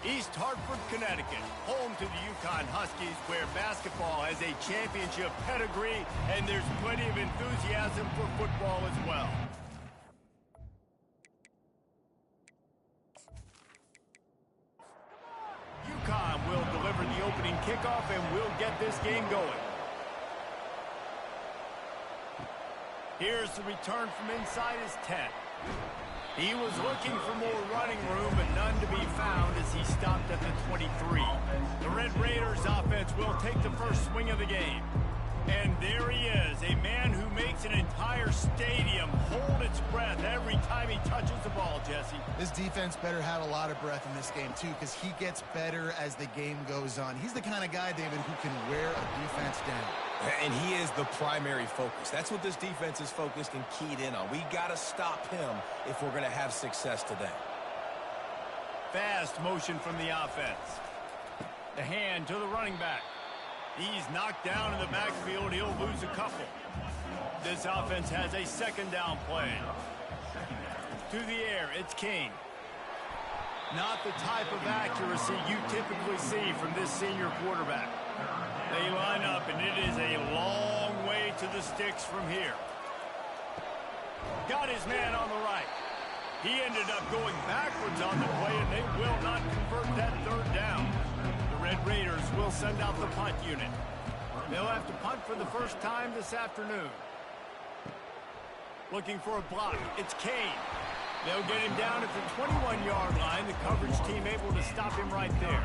East Hartford, Connecticut, home to the Uconn Huskies, where basketball has a championship pedigree, and there's plenty of enthusiasm for football as well. Uconn will deliver the opening kickoff, and we'll get this game going. Here's the return from inside his 10. He was looking for more running room, but none to be found as he stopped at the 23. The Red Raiders offense will take the first swing of the game. And there he is, a man who makes an entire stadium hold its breath every time he touches the ball, Jesse. This defense better have a lot of breath in this game, too, because he gets better as the game goes on. He's the kind of guy, David, who can wear a defense down. And he is the primary focus. That's what this defense is focused and keyed in on. We got to stop him if we're going to have success today. Fast motion from the offense. The hand to the running back. He's knocked down in the backfield. He'll lose a couple. This offense has a second down play. To the air, it's King. Not the type of accuracy you typically see from this senior quarterback. They line up, and it is a long way to the sticks from here. Got his man on the right. He ended up going backwards on the play, and they will not convert that third down. The Red Raiders will send out the punt unit. They'll have to punt for the first time this afternoon. Looking for a block. It's Kane. They'll get him down at the 21-yard line. The coverage team able to stop him right there.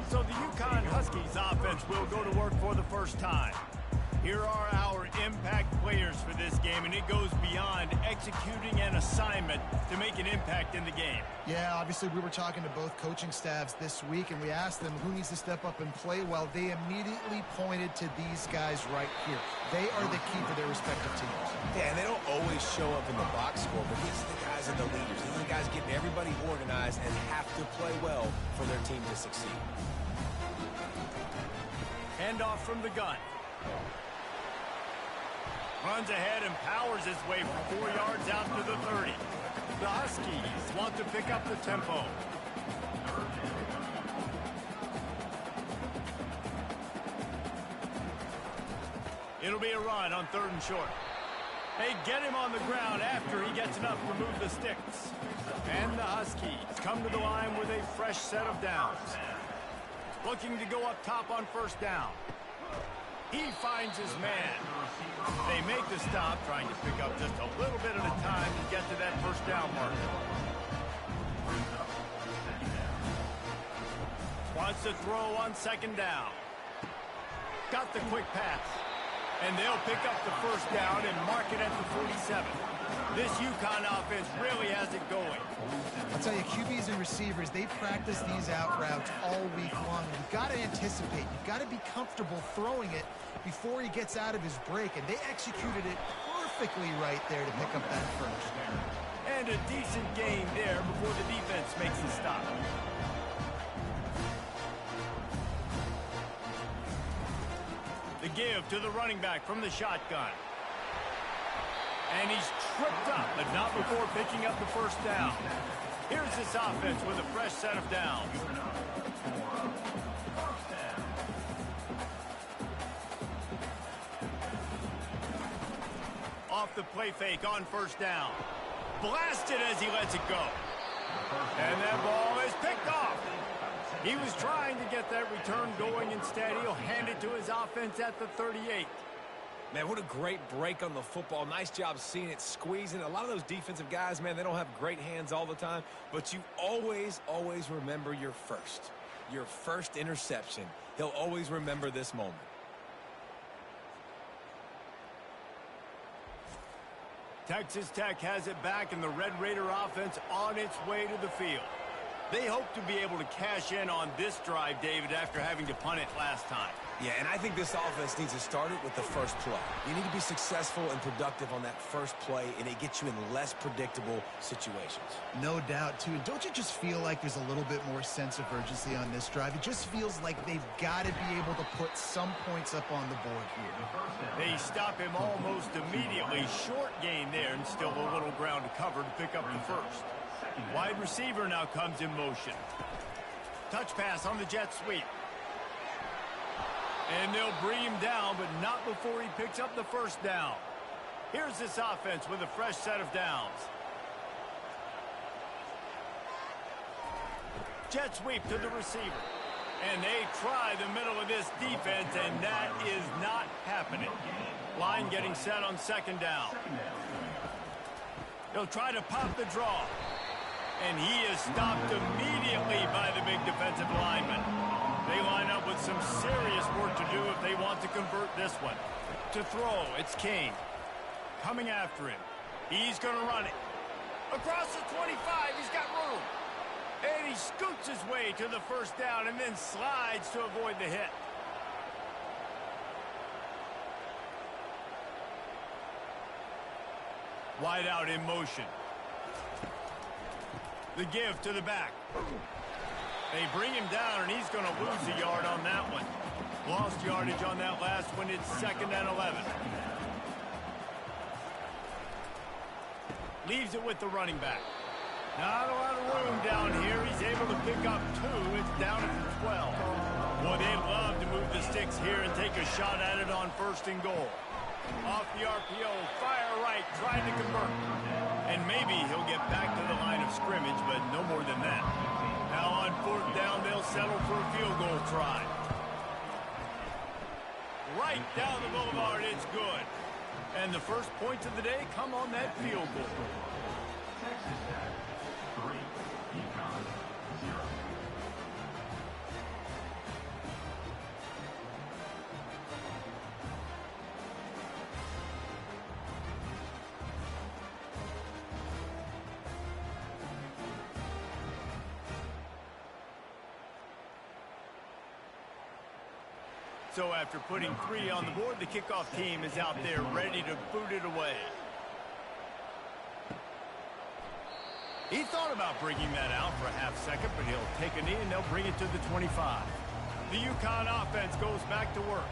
So the Uconn Huskies offense will go to work for the first time. Here are our impact players for this game, and it goes beyond executing an assignment to make an impact in the game. Yeah, obviously we were talking to both coaching staffs this week, and we asked them who needs to step up and play well. They immediately pointed to these guys right here. They are the key for their respective teams. Yeah, and they don't always show up in the box score, but these are the guys that are the leaders. These are the guys getting everybody organized and have to play well for their team to succeed. Handoff from the gun. Runs ahead and powers his way for 4 yards out to the 30. The Huskies want to pick up the tempo. It'll be a run on 3rd and short. They get him on the ground after he gets enough to move the sticks. And the Huskies come to the line with a fresh set of downs. Looking to go up top on 1st down. He finds his man. They make the stop, trying to pick up just a little bit at a time to get to that 1st down marker. Wants to throw on 2nd down. Got the quick pass. And they'll pick up the 1st down and mark it at the 47. This Uconn offense really has it going. I'll tell you, QBs and receivers, they practice these out routes all week long. You've got to anticipate. You've got to be comfortable throwing it before he gets out of his break. And they executed it perfectly right there to pick up that 1st. And a decent gain there before the defense makes the stop. The give to the running back from the shotgun. And he's tripped up, but not before picking up the 1st down. Here's this offense with a fresh set of downs. Off the play fake on 1st down. Blasted as he lets it go. And that ball is picked off. He was trying to get that return going. Instead, he'll hand it to his offense at the 38. Man, what a great break on the football. Nice job seeing it, squeezing. A lot of those defensive guys, man, they don't have great hands all the time, but you always, always remember your first interception. He'll always remember this moment. Texas Tech has it back, and the Red Raider offense on its way to the field. They hope to be able to cash in on this drive, David, after having to punt it last time. Yeah, and I think this offense needs to start it with the first play. You need to be successful and productive on that first play, and it gets you in less predictable situations. No doubt, too. And don't you just feel like there's a little bit more sense of urgency on this drive? It just feels like they've got to be able to put some points up on the board here. They stop him almost immediately. Short gain there, and still a little ground to cover to pick up the 1st. Wide receiver now comes in motion. Touch pass on the jet sweep. And they'll bring him down, but not before he picks up the first down. Here's this offense with a fresh set of downs. Jet sweep to the receiver. And they try the middle of this defense, and that is not happening. Line getting set on second down. He'll try to pop the draw. And he is stopped immediately by the big defensive lineman. They line up with some serious work to do if they want to convert this one. To throw, it's King. Coming after him. He's going to run it. Across the 25, he's got room. And he scoots his way to the first down and then slides to avoid the hit. Wide out in motion. The give to the back. They bring him down, and he's going to lose a yard on that one. Lost yardage on that last one. It's 2nd and 11. Leaves it with the running back. Not a lot of room down here. He's able to pick up 2. It's down at the 12. Boy, they'd love to move the sticks here and take a shot at it on 1st and goal. Off the RPO, fire right, trying to convert. And maybe he'll get back to the line of scrimmage, but no more than that. Now on 4th down, they'll settle for a field goal try. Right down the boulevard, it's good. And the first points of the day come on that field goal. Texas Tech 3, Uconn 0. So after putting 3 on the board, the kickoff team is out there ready to boot it away. He thought about bringing that out for a half second, but he'll take a knee and they'll bring it to the 25. The Uconn offense goes back to work.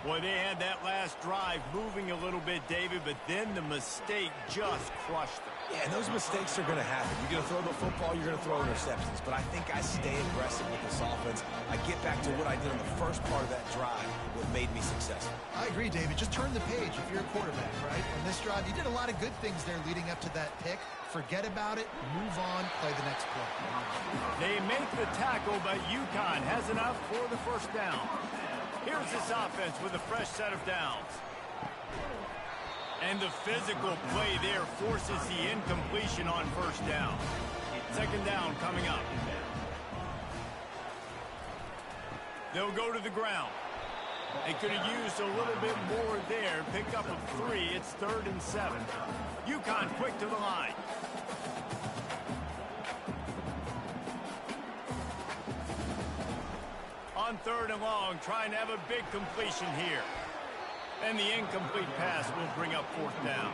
Boy, they had that last drive moving a little bit, David, but then the mistake just crushed them. Yeah, and those mistakes are going to happen. You're going to throw the football, you're going to throw interceptions. But I think I stay aggressive with this offense. I get back to what I did in the first part of that drive, what made me successful. I agree, David. Just turn the page if you're a quarterback, right? On this drive, you did a lot of good things there leading up to that pick. Forget about it, move on, play the next play. They make the tackle, but Uconn has enough for the first down. Here's this offense with a fresh set of downs. And the physical play there forces the incompletion on first down. 2nd down coming up. They'll go to the ground. They could have used a little bit more there. Pick up a 3. It's 3rd and 7. Uconn quick to the line. On 3rd and long, trying to have a big completion here. And the incomplete pass will bring up 4th down.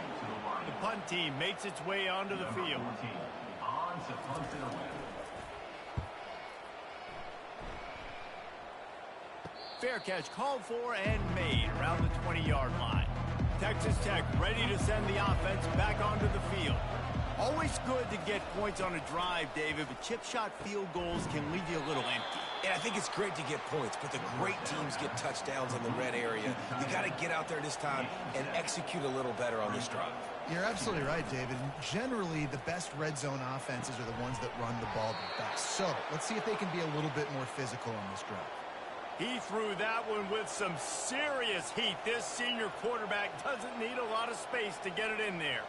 The punt team makes its way onto the field. Fair catch called for and made around the 20-yard line. Texas Tech ready to send the offense back onto the field. Always good to get points on a drive, David, but chip shot field goals can leave you a little empty. And I think it's great to get points, but the great teams get touchdowns in the red area. You got to get out there this time and execute a little better on this drive. You're absolutely right, David. Generally, the best red zone offenses are the ones that run the ball the best. So let's see if they can be a little bit more physical on this drive. He threw that one with some serious heat. This senior quarterback doesn't need a lot of space to get it in there.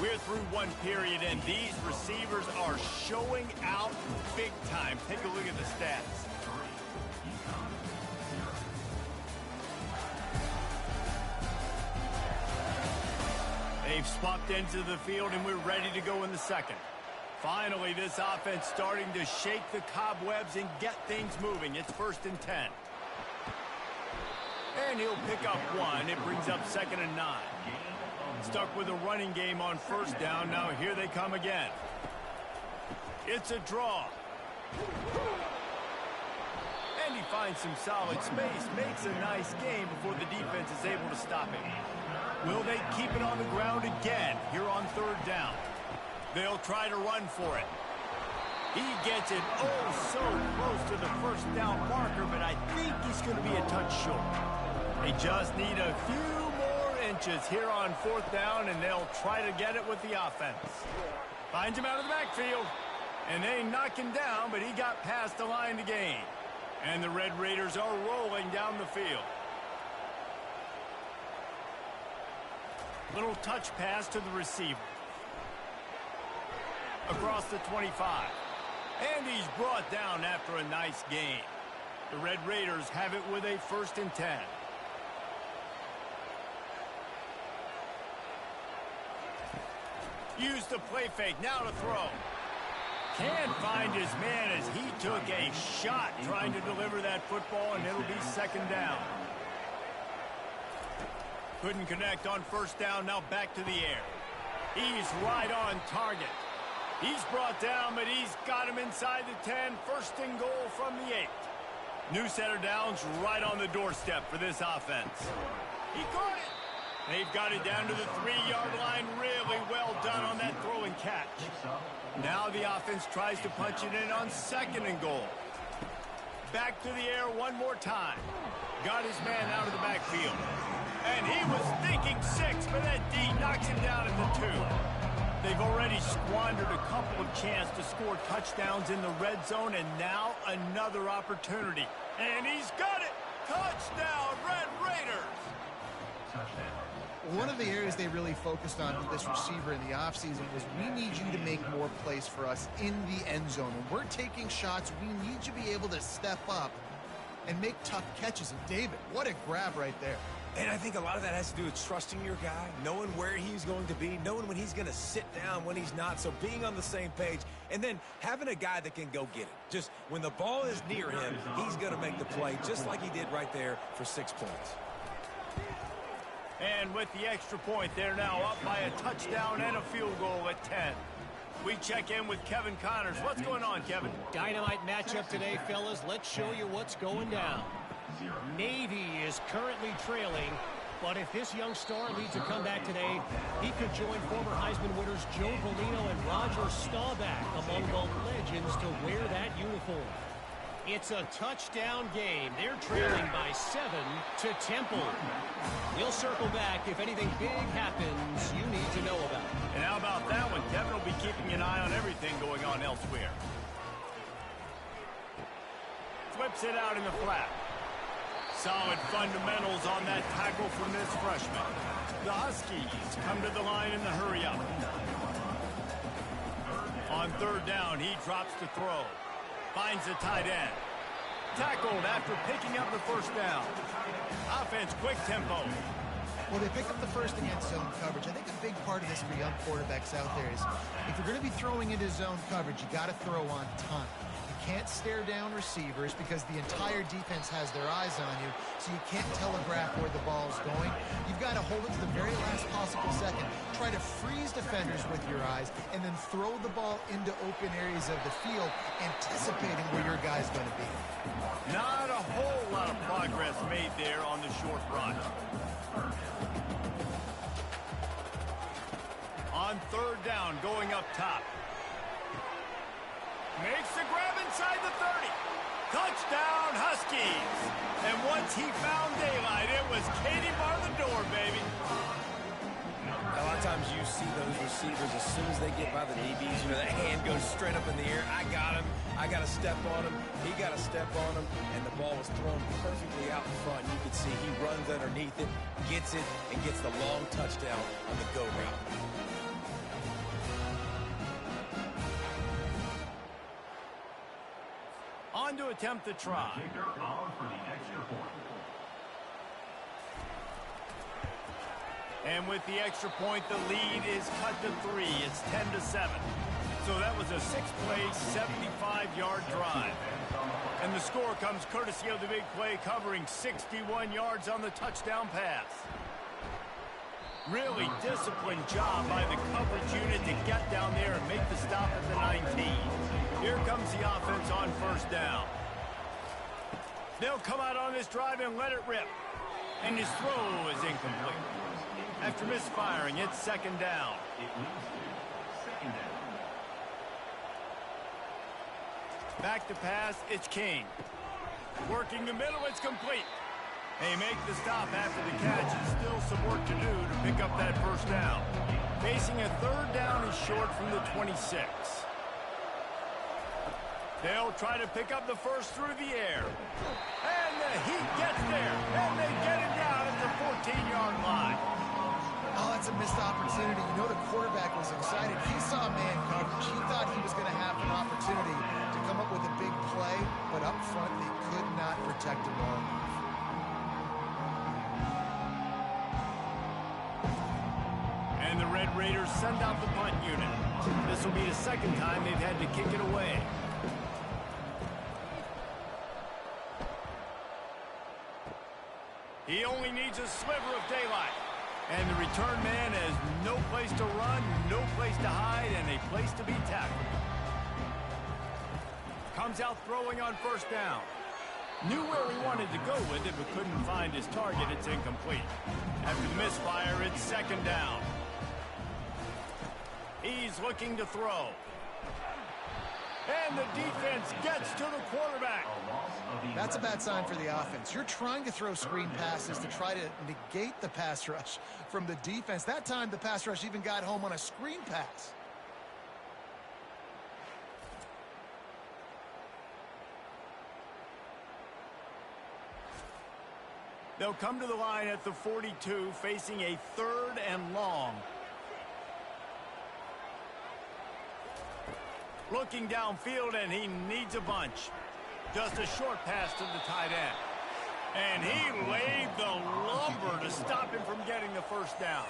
We're through one period, and these receivers are showing out big time. Take a look at the stats. They've swapped into the field, and we're ready to go in the second. Finally, this offense starting to shake the cobwebs and get things moving. It's 1st and 10. And he'll pick up 1. It brings up 2nd and 9. Stuck with a running game on 1st down. Now here they come again. It's a draw. And he finds some solid space. Makes a nice game before the defense is able to stop him. Will they keep it on the ground again here on 3rd down? They'll try to run for it. He gets it oh so close to the first down marker, but I think he's going to be a touch short. They just need a few more inches here on fourth down, and they'll try to get it with the offense. Finds him out of the backfield, and they knock him down, but he got past the line to gain. And the Red Raiders are rolling down the field. Little touch pass to the receiver. Across the 25. And he's brought down after a nice gain. The Red Raiders have it with a 1st and 10. Use the play fake, now to throw. Can't find his man as he took a shot trying to deliver that football, and it'll be 2nd down. Couldn't connect on 1st down, now back to the air. He's right on target. He's brought down, but he's got him inside the 10. 1st and goal from the 8. New set of downs right on the doorstep for this offense. He caught it. They've got it down to the 3-yard line. Really well done on that throw and catch. Now the offense tries to punch it in on 2nd and goal. Back to the air one more time. Got his man out of the backfield. And he was thinking 6, but that D knocks him down at the 2. They've already squandered a couple of chances to score touchdowns in the red zone, and now another opportunity. And he's got it! Touchdown, Red Raiders! One of the areas they really focused on with this receiver in the offseason was, we need you to make more plays for us in the end zone. When we're taking shots, we need you to be able to step up and make tough catches. And David, what a grab right there. And I think a lot of that has to do with trusting your guy, knowing where he's going to be, knowing when he's going to sit down, when he's not, so being on the same page, and then having a guy that can go get it. Just when the ball is near him, he's going to make the play, just like he did right there for 6 points. And with the extra point, they're now up by a touchdown and a field goal at 10. We check in with Kevin Connors. What's going on, Kevin? Dynamite matchup today, fellas. Let's show you what's going down. Navy is currently trailing, but if this young star leads a comeback today, he could join former Heisman winners Joe Bellino and Roger Staubach among the legends to wear that uniform. It's a touchdown game. They're trailing by 7 to Temple. We'll circle back if anything big happens you need to know about. And how about that one? Kevin will be keeping an eye on everything going on elsewhere. Flips it out in the flat. Solid fundamentals on that tackle from this freshman. The Huskies come to the line in the hurry-up. On 3rd down, he drops to throw. Finds the tight end. Tackled after picking up the 1st down. Offense, quick tempo. Well, they pick up the 1st against zone coverage. I think a big part of this for young quarterbacks out there is, if you're going to be throwing into zone coverage, you got to throw on time. You can't stare down receivers because the entire defense has their eyes on you, so you can't telegraph where the ball's going. You've got to hold it to the very last possible second. Try to freeze defenders with your eyes, and then throw the ball into open areas of the field, anticipating where your guy's going to be. Not a whole lot of progress made there on the short run. On 3rd down, going up top. Makes the grab inside the 30. Touchdown, Huskies. And once he found daylight, it was Katie bar the door, baby. A lot of times you see those receivers, as soon as they get by the DBs, you know, that hand goes straight up in the air. I got him. I got to step on him. He got to step on him. And the ball was thrown perfectly out in front. You can see he runs underneath it, gets it, and gets the long touchdown on the go route. On to attempt the try. And with the extra point, the lead is cut to 3. It's 10-7. So that was a 6-play, 75-yard drive. And the score comes courtesy of the big play, covering 61 yards on the touchdown pass. Really disciplined job by the coverage unit to get down there and make the stop at the 19. Here comes the offense on 1st down. They'll come out on this drive and let it rip. And his throw is incomplete. After misfiring, it's 2nd down. Back to pass, it's King. Working the middle, it's complete. They make the stop after the catch, and still some work to do to pick up that first down. Facing a third down and short from the 26. They'll try to pick up the first through the air. And the Heat gets there, and they get him down at the 14-yard line. Oh, that's a missed opportunity. You know the quarterback was excited. He saw man coverage. He thought he was going to have an opportunity to come up with a big play, but up front they could not protect him well enough. And the Red Raiders send out the punt unit. This will be the second time they've had to kick it away. He only needs a sliver of daylight. And the return man has no place to run, no place to hide, and a place to be tackled. Comes out throwing on first down. Knew where he wanted to go with it, but couldn't find his target. It's incomplete. After the misfire, it's second down. He's looking to throw. And the defense gets to the quarterback. That's a bad sign for the offense. You're trying to throw screen passes to try to negate the pass rush from the defense. That time, the pass rush even got home on a screen pass. They'll come to the line at the 42, facing a third and long. Looking downfield, and he needs a bunch. Just a short pass to the tight end. And he laid the lumber to stop him from getting the first down.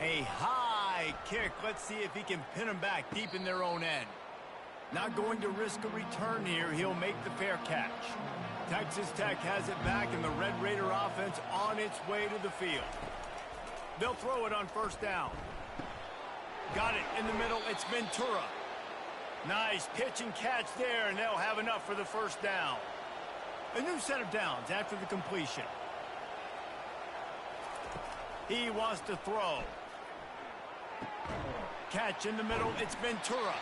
A high kick. Let's see if he can pin him back deep in their own end. Not going to risk a return here. He'll make the fair catch. Texas Tech has it back, and the Red Raider offense on its way to the field. They'll throw it on first down. Got it in the middle. It's Ventura. Nice pitch and catch there, and they'll have enough for the first down. A new set of downs after the completion. He wants to throw. Catch in the middle. It's Ventura.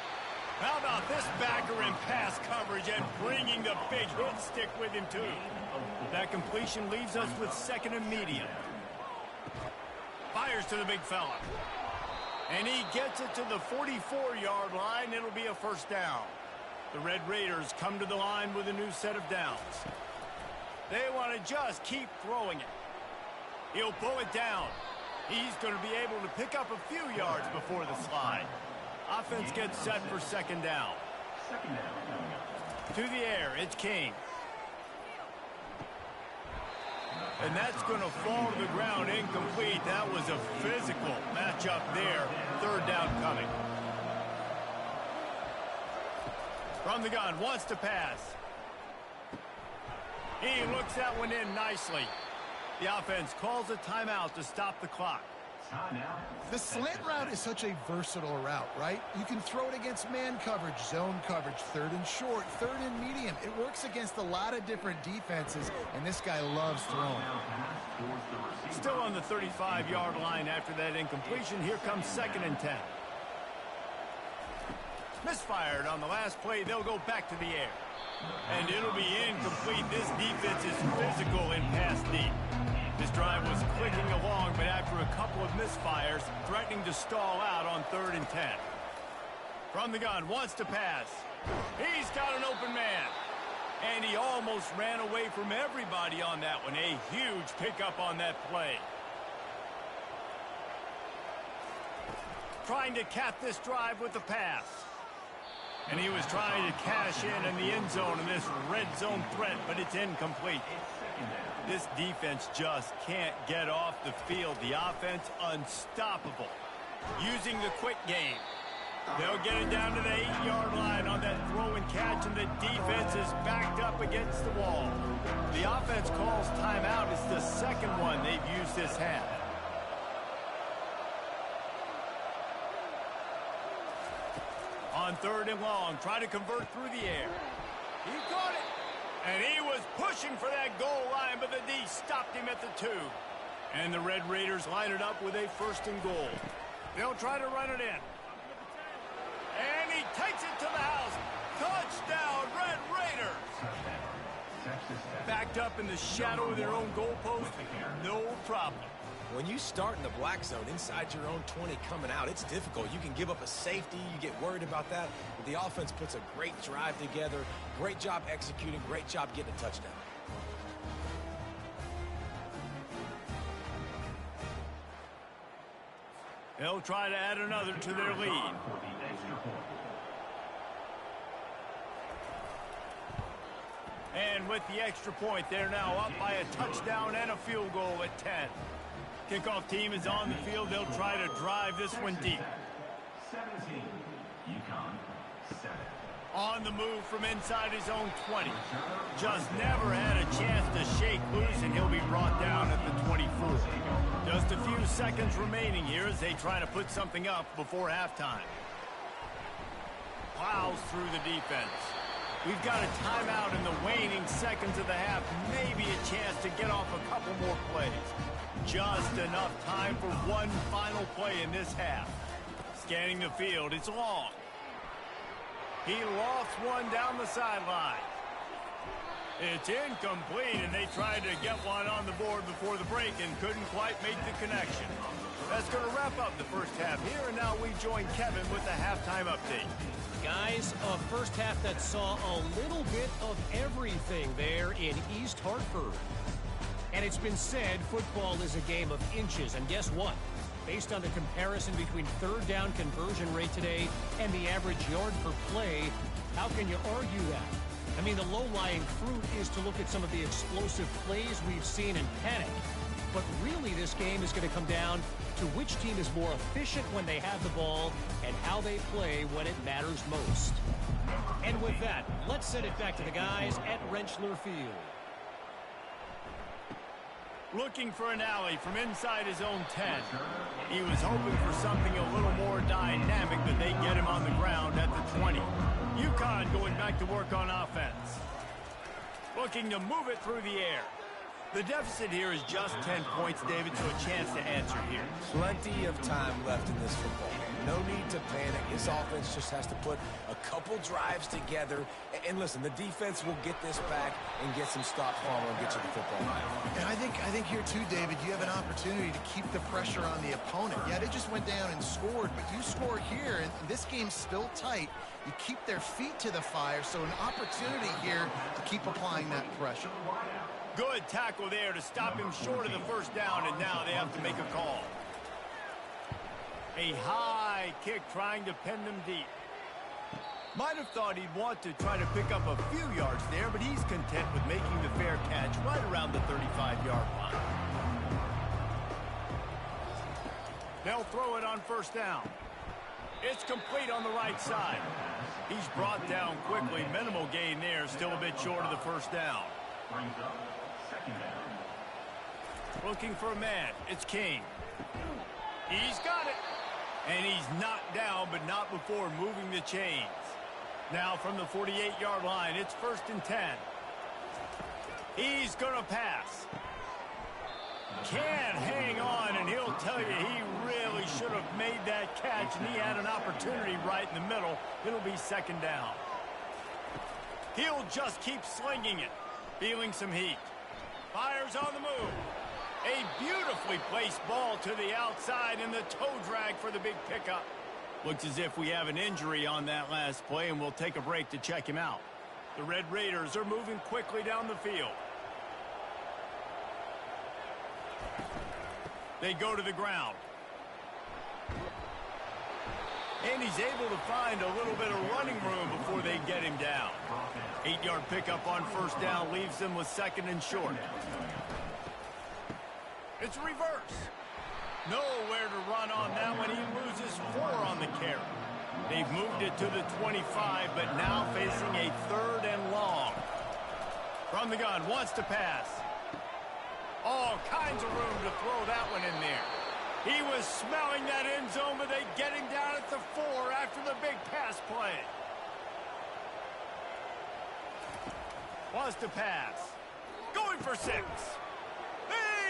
How about this backer in pass coverage and bringing the big hit stick with him, too? That completion leaves us with second and medium. Fires to the big fella. And he gets it to the 44-yard line. It'll be a first down. The Red Raiders come to the line with a new set of downs. They want to just keep throwing it. He'll pull it down. He's going to be able to pick up a few yards before the slide. Offense gets set for second down. To the air, it's King. And that's going to fall to the ground incomplete. That was a physical matchup there. Third down coming. From the gun, wants to pass. He looks that one in nicely. The offense calls a timeout to stop the clock. The slant route is such a versatile route, right? You can throw it against man coverage, zone coverage, third and short, third and medium. It works against a lot of different defenses, and this guy loves throwing. Still on the 35-yard line after that incompletion. Here comes second and 10. Misfired on the last play. They'll go back to the air. And it'll be incomplete. This defense is physical in pass deep. This drive was clicking along, but after a couple of misfires, threatening to stall out on third and 10. From the gun, wants to pass. He's got an open man. And he almost ran away from everybody on that one. A huge pickup on that play. Trying to cap this drive with the pass. And he was trying to cash in the end zone in this red zone threat, but it's incomplete. This defense just can't get off the field. The offense unstoppable. Using the quick game. They'll get it down to the 8-yard line on that throw and catch, and the defense is backed up against the wall. The offense calls timeout. It's the second one they've used this half. On third and long, try to convert through the air. He caught it. And he was pushing for that goal line, but the D stopped him at the 2. And the Red Raiders line it up with a first and goal. They'll try to run it in. And he takes it to the house Backed up in the shadow of their own goalpost, no problem. When you start in the black zone inside your own 20 coming out, it's difficult. You can give up a safety. You get worried about that. But the offense puts a great drive together. Great job executing. Great job getting a touchdown. They'll try to add another to their lead. And with the extra point, they're now up by a touchdown and a field goal at 10. Kickoff team is on the field. They'll try to drive this one deep. 17, Uconn, 7. On the move from inside his own 20. Just never had a chance to shake loose, and he'll be brought down at the 24. Just a few seconds remaining here as they try to put something up before halftime. Plows through the defense. We've got a timeout in the waning seconds of the half. Maybe a chance to get off a couple more plays. Just enough time for one final play in this half. Scanning the field, it's long. He lost one down the sideline. It's incomplete, and they tried to get one on the board before the break and couldn't quite make the connection. That's going to wrap up the first half here, and now we join Kevin with the halftime update. Guys, a first half that saw a little bit of everything there in East Hartford. And it's been said football is a game of inches, and guess what? Based on the comparison between third down conversion rate today and the average yard per play, how can you argue that? I mean, the low-lying fruit is to look at some of the explosive plays we've seen and panic. But really, this game is going to come down to which team is more efficient when they have the ball and how they play when it matters most. And with that, let's send it back to the guys at Rentschler Field. Looking for an alley from inside his own 10. He was hoping for something a little more dynamic, but they get him on the ground at the 20. Uconn going back to work on offense. Looking to move it through the air. The deficit here is just 10 points, David, so a chance to answer here. Plenty of time left in this football game. No need to panic. This offense just has to put a couple drives together. And listen, the defense will get this back and get some stop farmer and get you the football. And I think here too, David, you have an opportunity to keep the pressure on the opponent. Yeah, they just went down and scored, but you score here, and this game's still tight. You keep their feet to the fire, so an opportunity here to keep applying that pressure. Good tackle there to stop him short of the first down, and now they have to make a call. A high kick trying to pin them deep. Might have thought he'd want to try to pick up a few yards there, but he's content with making the fair catch right around the 35-yard line. They'll throw it on first down. It's complete on the right side. He's brought down quickly. Minimal gain there, still a bit short of the first down. Brings up second down. Looking for a man. It's King. He's got it. And he's knocked down, but not before moving the chains. Now from the 48-yard line, it's 1st and 10. He's going to pass. Can't hang on, and he'll tell you he really should have made that catch, and he had an opportunity right in the middle. It'll be 2nd down. He'll just keep slinging it. Feeling some heat. Fires on the move. A beautifully placed ball to the outside and the toe drag for the big pickup. Looks as if we have an injury on that last play, and we'll take a break to check him out. The Red Raiders are moving quickly down the field. They go to the ground. And he's able to find a little bit of running room before they get him down. 8-yard pickup on first down leaves them with 2nd and short. It's reverse. Nowhere to run on that one. He loses 4 on the carry. They've moved it to the 25, but now facing a 3rd and long. From the gun, wants to pass. All kinds of room to throw that one in there. He was smelling that end zone, but they get him down at the 4 after the big pass play. Wants to pass. Going for 6.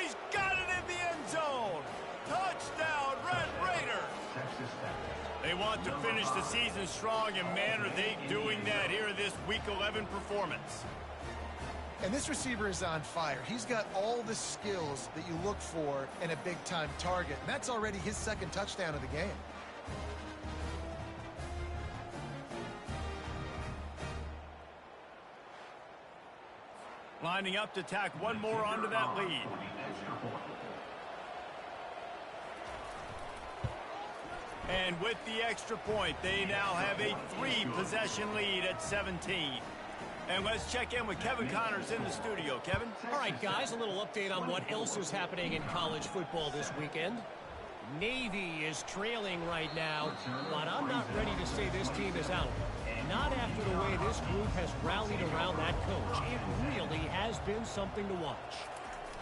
He's got it in the end zone. Touchdown, Red Raiders. They want to finish the season strong, and man, are they doing that here in this Week 11 performance. And this receiver is on fire. He's got all the skills that you look for in a big-time target. And that's already his second touchdown of the game. Lining up to tack one more onto that lead. And with the extra point, they now have a 3-possession lead at 17. And let's check in with Kevin Connors in the studio. Kevin? All right, guys, a little update on what else is happening in college football this weekend. Navy is trailing right now, but I'm not ready to say this team is out. Not after the way this group has rallied around that coach. It really has been something to watch.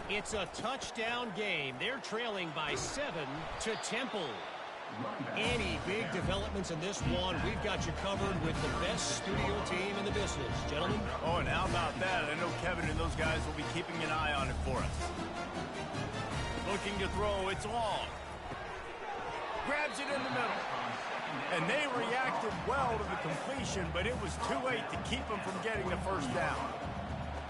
It's a touchdown game. They're trailing by 7 to Temple. Any big developments in this one, we've got you covered with the best studio team in the business. Gentlemen? Oh, and how about that? I know Kevin and those guys will be keeping an eye on it for us. Looking to throw, it's long. Grabs it in the middle. And they reacted well to the completion, but it was too late to keep them from getting the first down.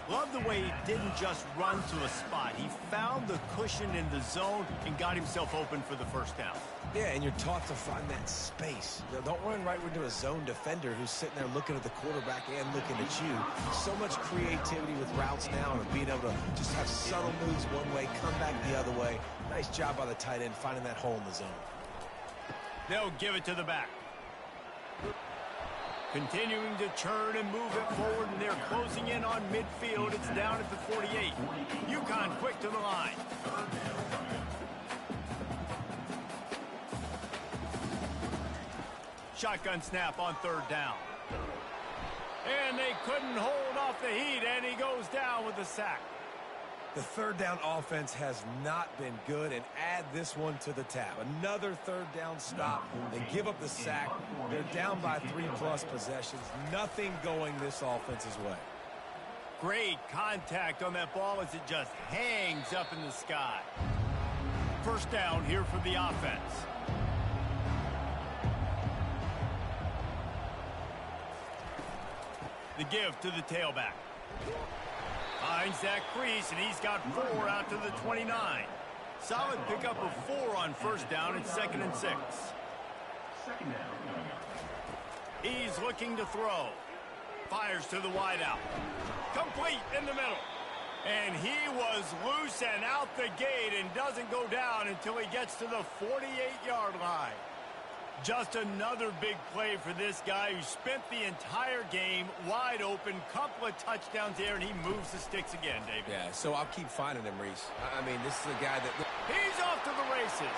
Love the way he didn't just run to a spot. He found the cushion in the zone and got himself open for the first down. Yeah, and you're taught to find that space. You know, don't run right into a zone defender who's sitting there looking at the quarterback and looking at you. So much creativity with routes now and being able to just have subtle moves one way, come back the other way. Nice job by the tight end finding that hole in the zone. They'll give it to the back. Continuing to churn and move it forward, and they're closing in on midfield. It's down at the 48. Uconn quick to the line. Shotgun snap on third down. And they couldn't hold off the heat, and he goes down with the sack. The third down offense has not been good, and add this one to the tab. Another third down stop. They give up the sack. They're down by 3+ possessions. Nothing going this offense's way. Great contact on that ball as it just hangs up in the sky. First down here for the offense. The give to the tailback. Finds that crease, and he's got 4 out to the 29. Solid pickup of 4 on first down. It's 2nd and 6. He's looking to throw. Fires to the wideout. Complete in the middle. And he was loose and out the gate and doesn't go down until he gets to the 48-yard line. Just another big play for this guy who spent the entire game wide open. Couple of touchdowns there, and he moves the sticks again, David. Yeah, so I'll keep finding him, Reese. I mean, this is a guy that... He's off to the races.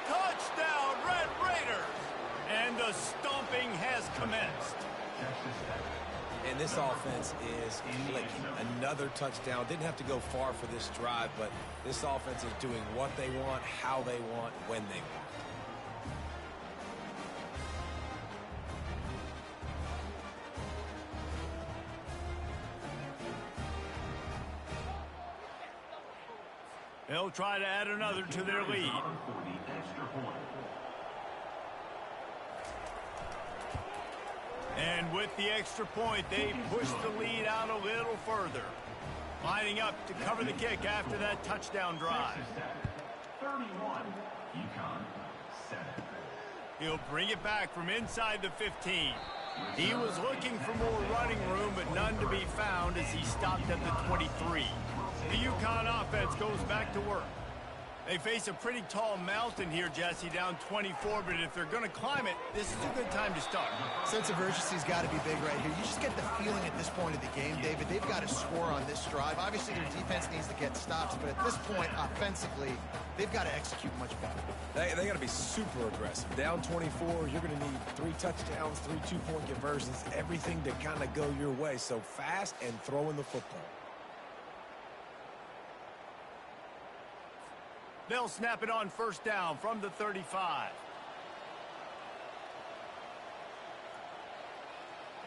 Touchdown, Red Raiders! And the stomping has commenced. And this offense is clicking. Another touchdown. Didn't have to go far for this drive, but this offense is doing what they want, how they want, when they want. They'll try to add another to their lead. And with the extra point, they push the lead out a little further. Lining up to cover the kick after that touchdown drive. 31, Uconn, 7. He'll bring it back from inside the 15. He was looking for more running room, but none to be found as he stopped at the 23. The Uconn offense goes back to work. They face a pretty tall mountain here, Jesse, down 24, but if they're going to climb it, this is a good time to start. Sense of urgency's got to be big right here. You just get the feeling at this point of the game, David, they've got to score on this drive. Obviously, their defense needs to get stops, but at this point, offensively, they've got to execute much better. They got to be super aggressive. Down 24, you're going to need 3 touchdowns, 3 two-point conversions, everything to kind of go your way. So fast and throwing the football. They'll snap it on first down from the 35.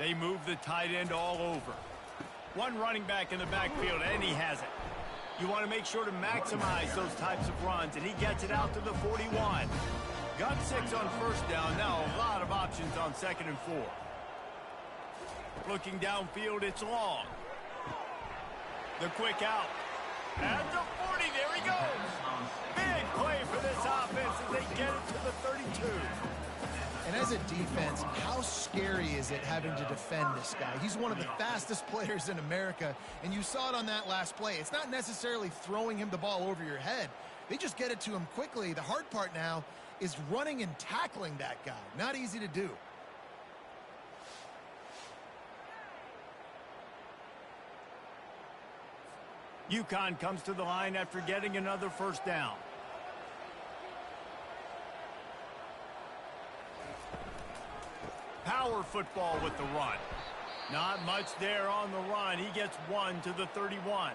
They move the tight end all over. One running back in the backfield, and he has it. You want to make sure to maximize those types of runs, and he gets it out to the 41. Got 6 on first down. Now a lot of options on 2nd and 4. Looking downfield, it's long. The quick out. At the 40, there he goes. Big play for this offense as they get it to the 32. And as a defense, how scary is it having to defend this guy? He's one of the fastest players in America, and you saw it on that last play. It's not necessarily throwing him the ball over your head. They just get it to him quickly. The hard part now is running and tackling that guy. Not easy to do. Uconn comes to the line after getting another first down. Power football with the run. Not much there on the run. He gets 1 to the 31.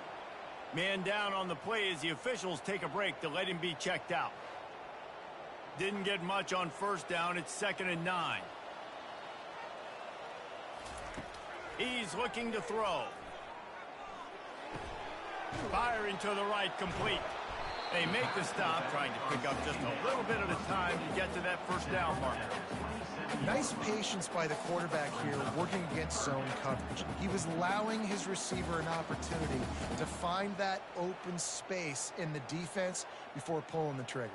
Man down on the play as the officials take a break to let him be checked out. Didn't get much on first down. It's 2nd and 9. He's looking to throw. Firing to the right, complete. They make the stop, trying to pick up just a little bit at a time to get to that first down marker. Nice patience by the quarterback here working against zone coverage. He was allowing his receiver an opportunity to find that open space in the defense before pulling the trigger.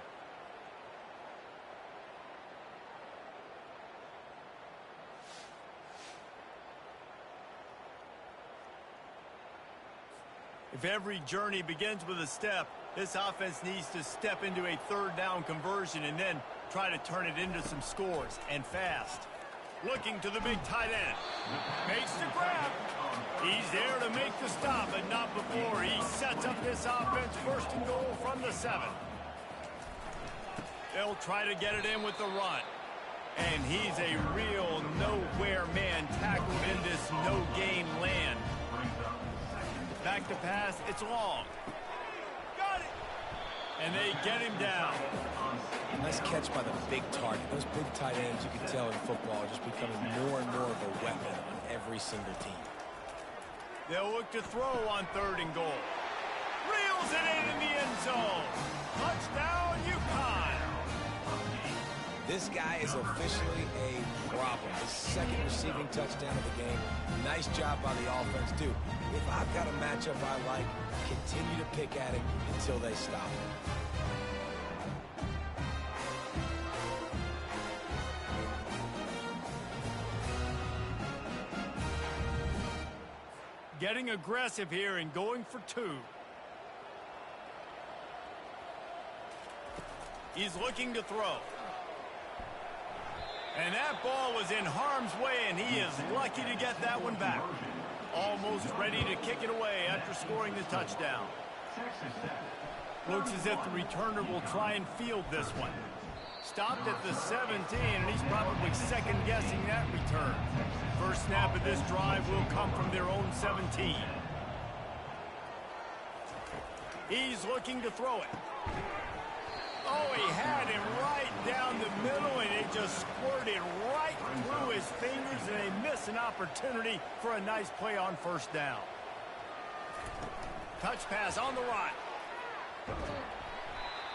If every journey begins with a step, this offense needs to step into a third down conversion and then try to turn it into some scores, and fast. Looking to the big tight end. Makes the grab. He's there to make the stop, but not before he sets up this offense 1st and goal from the 7. They'll try to get it in with the run. And he's a real nowhere man tackled in this no-gain land. Back to pass, it's long. Got it! And they get him down. Nice catch by the big target. Those big tight ends, you can tell in football, are just becoming more and more of a weapon on every single team. They'll look to throw on 3rd and goal. Reels it in the end zone. Touchdown, Uconn. This guy is officially a problem. His 2nd receiving touchdown of the game. Nice job by the offense, too. If I've got a matchup I like, continue to pick at it until they stop it. Getting aggressive here and going for 2. He's looking to throw. And that ball was in harm's way, and he is lucky to get that one back. Almost ready to kick it away after scoring the touchdown. Looks as if the returner will try and field this one. Stopped at the 17, and he's probably second-guessing that return. First snap of this drive will come from their own 17. He's looking to throw it. Oh, he had him right down the middle, and it just squirted right through his fingers, and they miss an opportunity for a nice play on first down. Touch pass on the right.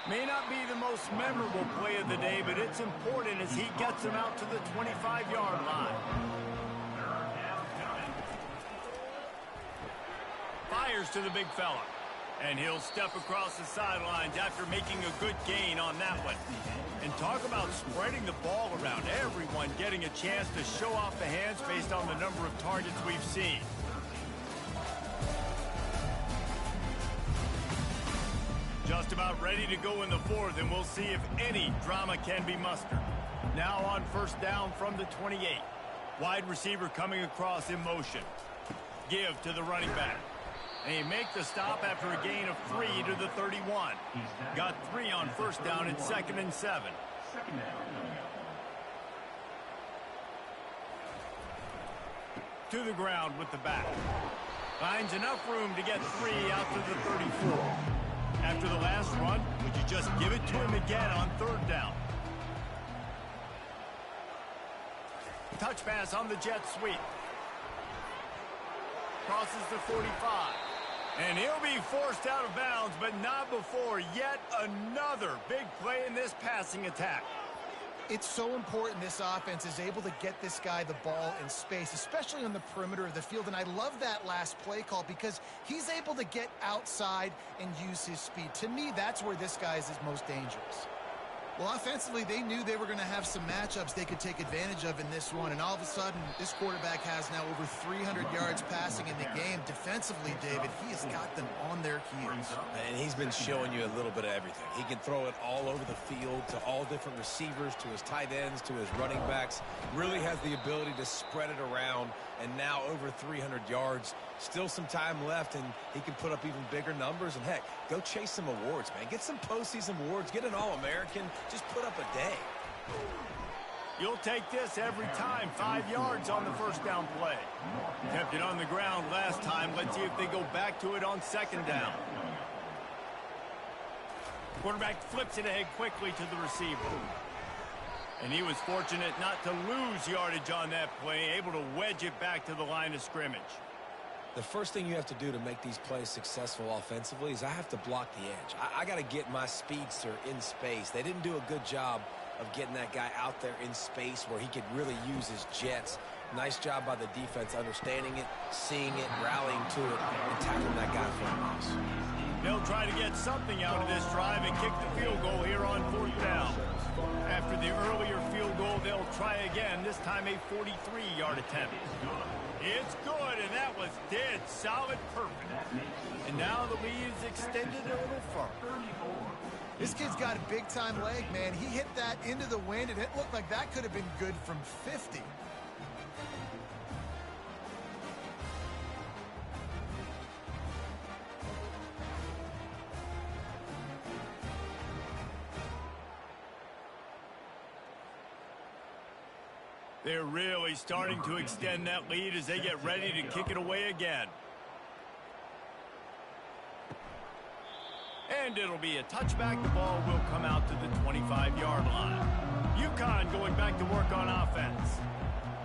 May not be the most memorable play of the day, but it's important as he gets him out to the 25-yard line. Fires to the big fella. And he'll step across the sidelines after making a good gain on that one. And talk about spreading the ball around. Everyone getting a chance to show off the hands based on the number of targets we've seen. Just about ready to go in the 4th, and we'll see if any drama can be mustered. Now on first down from the 28. Wide receiver coming across in motion. Give to the running back. They make the stop after a gain of 3 to the 31. Got 3 on first down at 2nd and 7. To the ground with the back. Finds enough room to get 3 out to the 34. After the last run, would you just give it to him again on 3rd down? Touch pass on the jet sweep. Crosses the 45. And he'll be forced out of bounds, but not before yet another big play in this passing attack. It's so important this offense is able to get this guy the ball in space, especially on the perimeter of the field. And I love that last play call because he's able to get outside and use his speed. To me, that's where this guy is his most dangerous. Well, offensively, they knew they were going to have some matchups they could take advantage of in this one. And all of a sudden, this quarterback has now over 300 yards passing in the game. Defensively, David, he has got them on their heels. And he's been showing you a little bit of everything. He can throw it all over the field to all different receivers, to his tight ends, to his running backs. Really has the ability to spread it around. And now over 300 yards. Still some time left, and he can put up even bigger numbers. And, heck, go chase some awards, man. Get some postseason awards. Get an All-American. Just put up a day. You'll take this every time. 5 yards on the first down play. Kept it on the ground last time. Let's see if they go back to it on second down. Quarterback flips it ahead quickly to the receiver. And he was fortunate not to lose yardage on that play, able to wedge it back to the line of scrimmage. The first thing you have to do to make these plays successful offensively is I have to block the edge. I got to get my speedster in space. They didn't do a good job of getting that guy out there in space where he could really use his jets. Nice job by the defense understanding it, seeing it, rallying to it, and tackling that guy for a loss. They'll try to get something out of this drive and kick the field goal here on fourth down. After the earlier field goal, they'll try again, this time a 43-yard attempt. It's good, and that was dead solid perfect. And now the lead is extended a little further. This kid's got a big-time leg, man. He hit that into the wind, and it looked like that could have been good from 50. They're really starting to extend that lead as they get ready to kick it away again. And it'll be a touchback. The ball will come out to the 25-yard line. Uconn going back to work on offense.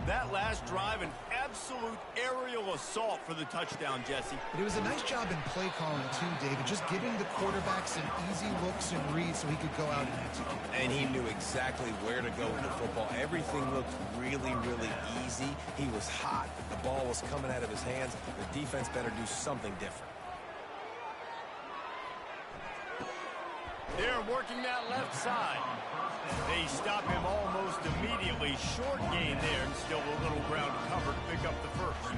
That last drive, an absolute aerial assault for the touchdown, Jesse. But it was a nice job in play calling, too, David, just giving the quarterback some easy looks and reads so he could go out and execute. And he knew exactly where to go with the football. Everything looked really, really easy. He was hot. The ball was coming out of his hands. The defense better do something different. They're working that left side. They stop him almost immediately. Short gain there, and still a little ground to cover to pick up the first.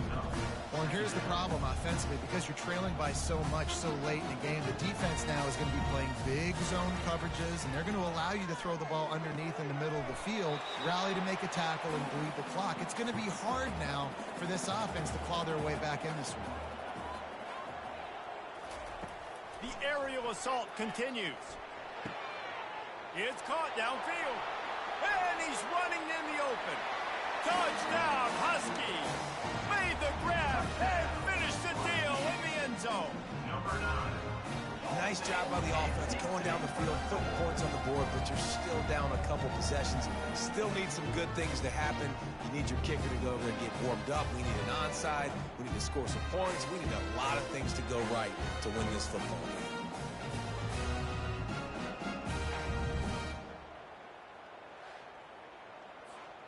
Well, and here's the problem offensively. Because you're trailing by so much so late in the game, the defense now is going to be playing big zone coverages, and they're going to allow you to throw the ball underneath in the middle of the field, rally to make a tackle, and bleed the clock. It's going to be hard now for this offense to claw their way back in this one. The aerial assault continues. It's caught downfield. And he's running in the open. Touchdown, Husky. Made the grab and finished the deal in the end zone. Number 9. Nice job by the offense going down the field, putting points on the board, but you're still down a couple possessions. Still need some good things to happen. You need your kicker to go over there and get warmed up. We need an onside. We need to score some points. We need a lot of things to go right to win this football game.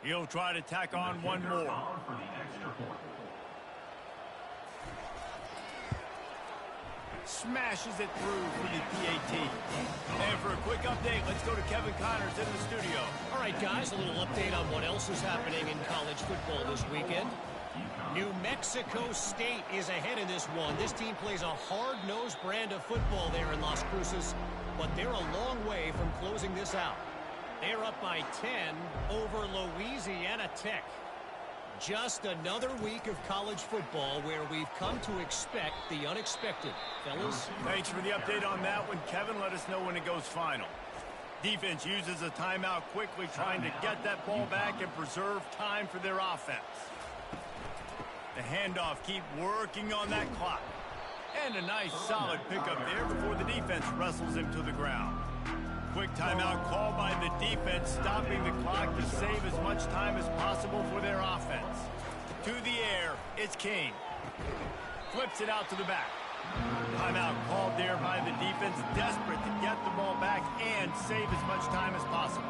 He'll try to tack on one more. Smashes it through for the PAT. And for a quick update, let's go to Kevin Connors in the studio. All right, guys, a little update on what else is happening in college football this weekend. New Mexico State is ahead in this one. This team plays a hard-nosed brand of football there in Las Cruces, but they're a long way from closing this out. They're up by 10 over Louisiana Tech. Just another week of college football where we've come to expect the unexpected. Fellas? Thanks for the update on that one, Kevin. Let us know when it goes final. Defense uses a timeout quickly, trying to get that ball back and preserve time for their offense. The handoff, keep working on that clock. And a nice solid pickup there before the defense wrestles him to the ground. Quick timeout call by the defense, stopping the clock to save as much time as possible for their offense. To the air, it's King. Flips it out to the back. Timeout called there by the defense, desperate to get the ball back and save as much time as possible.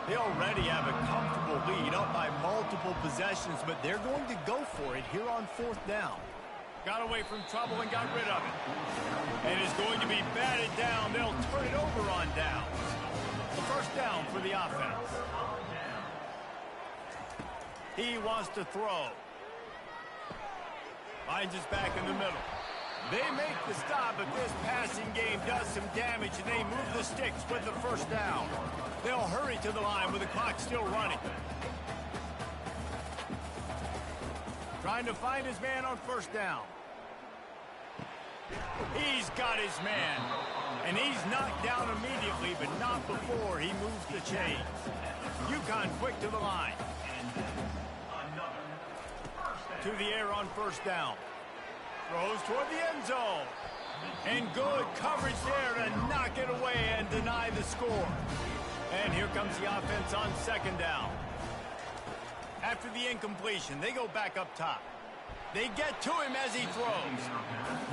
They already have a comfortable lead up by multiple possessions, but they're going to go for it here on 4th down. Got away from trouble and got rid of it. And it's going to be batted down. They'll turn it over on downs. The 1st down for the offense. He wants to throw. Finds his back in the middle. They make the stop, but this passing game does some damage, and they move the sticks with the 1st down. They'll hurry to the line with the clock still running. Trying to find his man on 1st down. He's got his man. And he's knocked down immediately, but not before he moves the chains. Uconn quick to the line. To the air on 1st down. Throws toward the end zone. And good coverage there to knock it away and deny the score. And here comes the offense on 2nd down. After the incompletion, they go back up top. They get to him as he throws.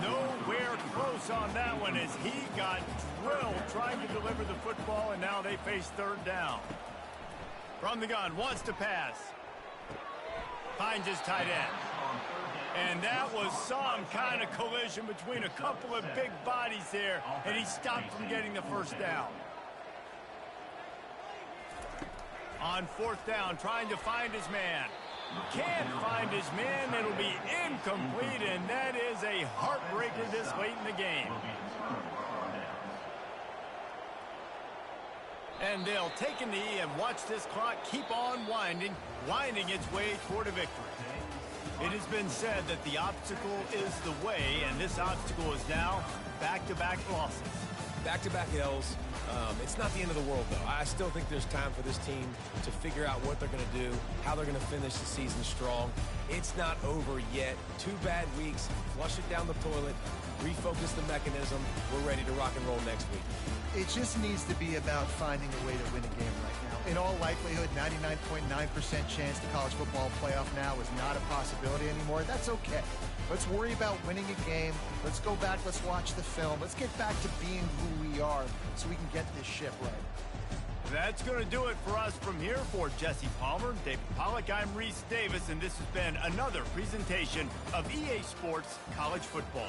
Nowhere close on that one as he got drilled trying to deliver the football, and now they face 3rd down. From the gun, wants to pass. Finds his tight end. And that was some kind of collision between a couple of big bodies there, and he stopped from getting the 1st down. On 4th down, trying to find his man. Can't find his man. It'll be incomplete, and that is a heartbreaker this late in the game. And they'll take a knee and watch this clock keep on winding its way toward a victory. It has been said that the obstacle is the way, and this obstacle is now back-to-back losses. Back-to-back L's. It's not the end of the world, though. I still think there's time for this team to figure out what they're going to do, how they're going to finish the season strong. It's not over yet. 2 bad weeks. Flush it down the toilet. Refocus the mechanism. We're ready to rock and roll next week. It just needs to be about finding a way to win a game right now. In all likelihood, 99.9% chance the college football playoff now is not a possibility anymore. That's okay. Let's worry about winning a game. Let's go back. Let's watch the film. Let's get back to being who we are so we can get this ship right. That's going to do it for us from here. For Jesse Palmer, David Pollack, I'm Reese Davis, and this has been another presentation of EA Sports College Football.